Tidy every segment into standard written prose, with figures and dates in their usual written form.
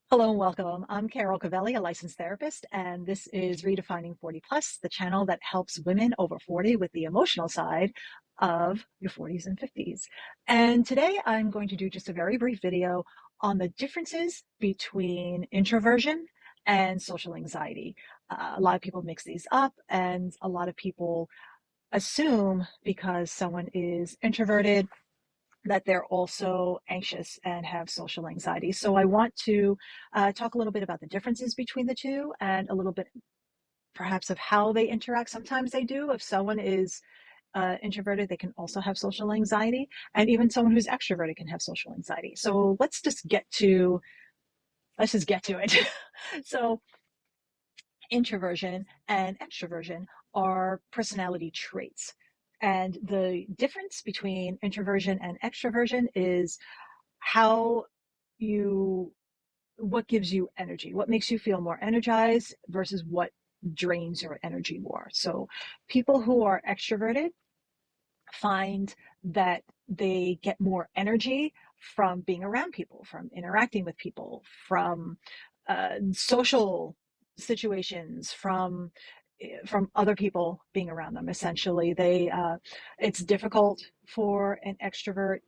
Hello and welcome. I'm Carol Covelli, a licensed therapist, and this is Redefining 40 Plus, the channel that helps women over 40 with the emotional side of your 40s and 50s. And today I'm going to do just a very brief video on the differences between introversion and social anxiety. A lot of people mix these up, and a lot of people assume because someone is introverted that they're also anxious and have social anxiety. So I want to talk a little bit about the differences between the two and a little bit perhaps of how they interact. Sometimes they do. If someone is introverted, they can also have social anxiety, and even someone who's extroverted can have social anxiety. So let's just get to it. So introversion and extroversion are personality traits. And the difference between introversion and extroversion is how you what gives you energy, what makes you feel more energized versus what drains your energy more. So people who are extroverted find that they get more energy from being around people, from interacting with people, from social situations, from other people being around them. Essentially, it's difficult for an extrovert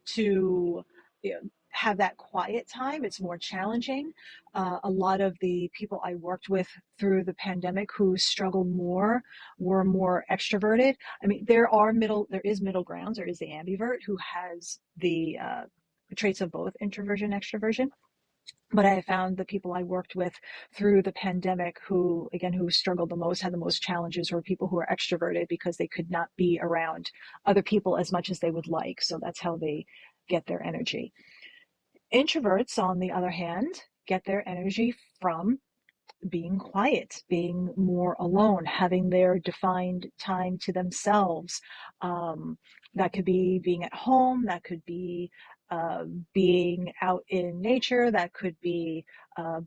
to, you know, have that quiet time. It's more challenging. A lot of the people I worked with through the pandemic who struggled more were more extroverted. I mean, there is middle grounds. There is the ambivert who has the traits of both introversion and extroversion. But I found the people I worked with through the pandemic who struggled the most, had the most challenges, were people who are extroverted because they could not be around other people as much as they would like. So that's how they get their energy. Introverts, on the other hand, get their energy from being quiet, being more alone, having their defined time to themselves. That could be being at home, that could be being out in nature, that could be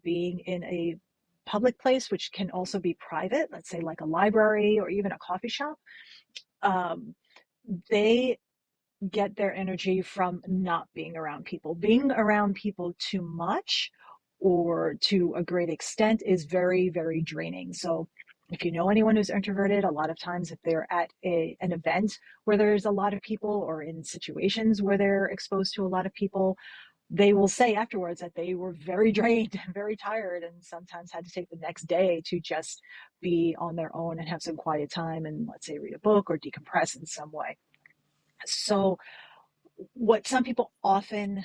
being in a public place, which can also be private, let's say like a library or even a coffee shop. Um, they get their energy from not being around people. Being around people too much or to a great extent is very, very draining. So if you know anyone who's introverted, a lot of times if they're at an event where there's a lot of people or in situations where they're exposed to a lot of people, they will say afterwards that they were very drained and very tired and sometimes had to take the next day to just be on their own and have some quiet time and, let's say, read a book or decompress in some way. So what some people often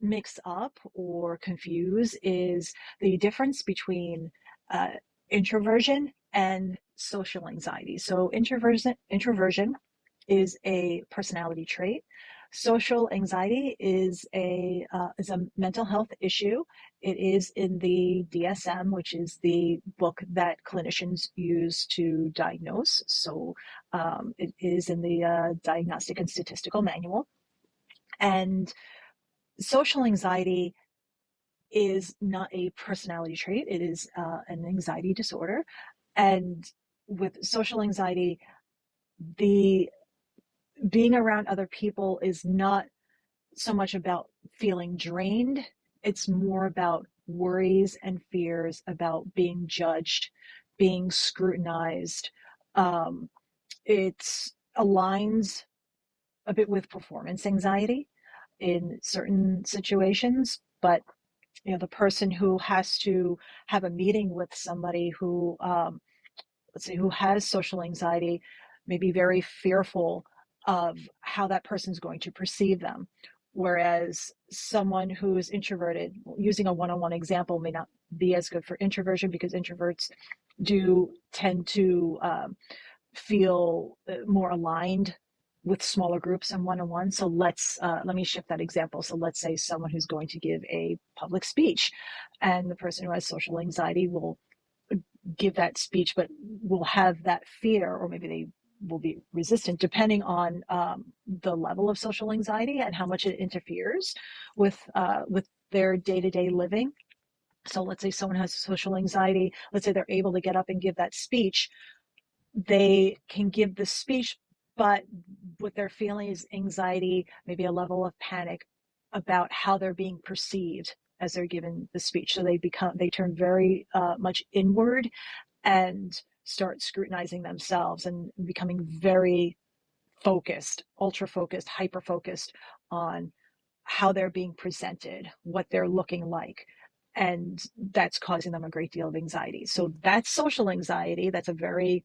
mix up or confuse is the difference between uh, introversion and social anxiety. So introversion is a personality trait. Social anxiety is a mental health issue. It is in the DSM, which is the book that clinicians use to diagnose. So it is in the Diagnostic and Statistical Manual. And social anxiety is not a personality trait, it is an anxiety disorder. And with social anxiety, the being around other people is not so much about feeling drained, it's more about worries and fears about being judged, being scrutinized. Um, it aligns a bit with performance anxiety in certain situations, but the person who has to have a meeting with somebody who, let's say, who has social anxiety may be very fearful of how that person's going to perceive them. Whereas someone who is introverted, using a one-on-one example, may not be as good for introversion because introverts do tend to feel more aligned with smaller groups and one-on-one. So let me shift that example. So let's say someone who's going to give a public speech, and the person who has social anxiety will give that speech, but will have that fear, or maybe they will be resistant, depending on the level of social anxiety and how much it interferes with their day-to-day living. So let's say someone has social anxiety. Let's say they're able to get up and give that speech. They can give the speech, but what they're feeling is anxiety, maybe a level of panic about how they're being perceived as they're given the speech. So they turn very much inward and start scrutinizing themselves and becoming very focused, ultra focused, hyper focused on how they're being presented, what they're looking like. And that's causing them a great deal of anxiety. So that's social anxiety. That's a very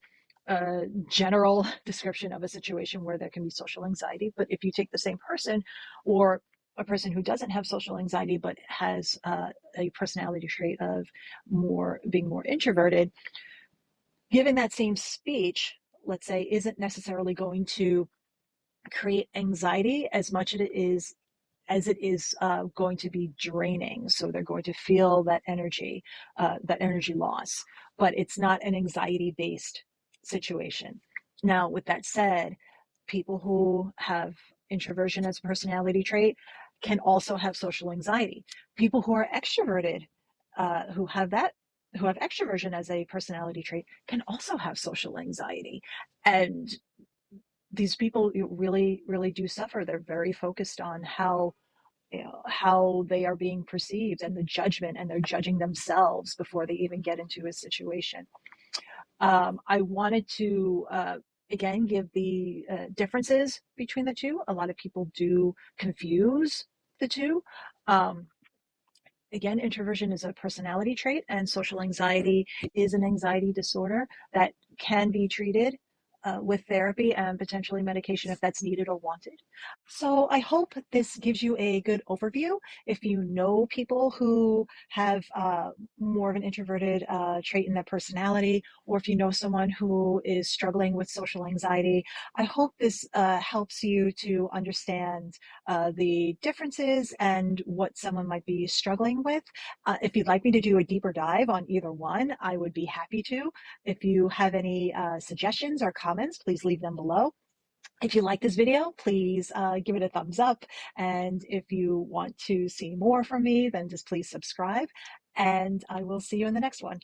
general description of a situation where there can be social anxiety. But if you take the same person, or a person who doesn't have social anxiety but has a personality trait of being more introverted, given that same speech, let's say, isn't necessarily going to create anxiety as much as it is going to be draining. So they're going to feel that energy loss, but it's not an anxiety-based situation. Now, with that said, people who have introversion as a personality trait can also have social anxiety. People who are extroverted, who have extroversion as a personality trait, can also have social anxiety. And these people really, really do suffer. They're very focused on how they are being perceived and the judgment, and they're judging themselves before they even get into a situation. I wanted to again give the differences between the two. A lot of people do confuse the two. Again, introversion is a personality trait, and social anxiety is an anxiety disorder that can be treated with therapy and potentially medication if that's needed or wanted. So I hope this gives you a good overview. If you know people who have more of an introverted trait in their personality, or if you know someone who is struggling with social anxiety, I hope this helps you to understand the differences and what someone might be struggling with. If you'd like me to do a deeper dive on either one, I would be happy to. If you have any suggestions or comments, please leave them below. If you like this video, please give it a thumbs up. And if you want to see more from me, then just please subscribe. And I will see you in the next one.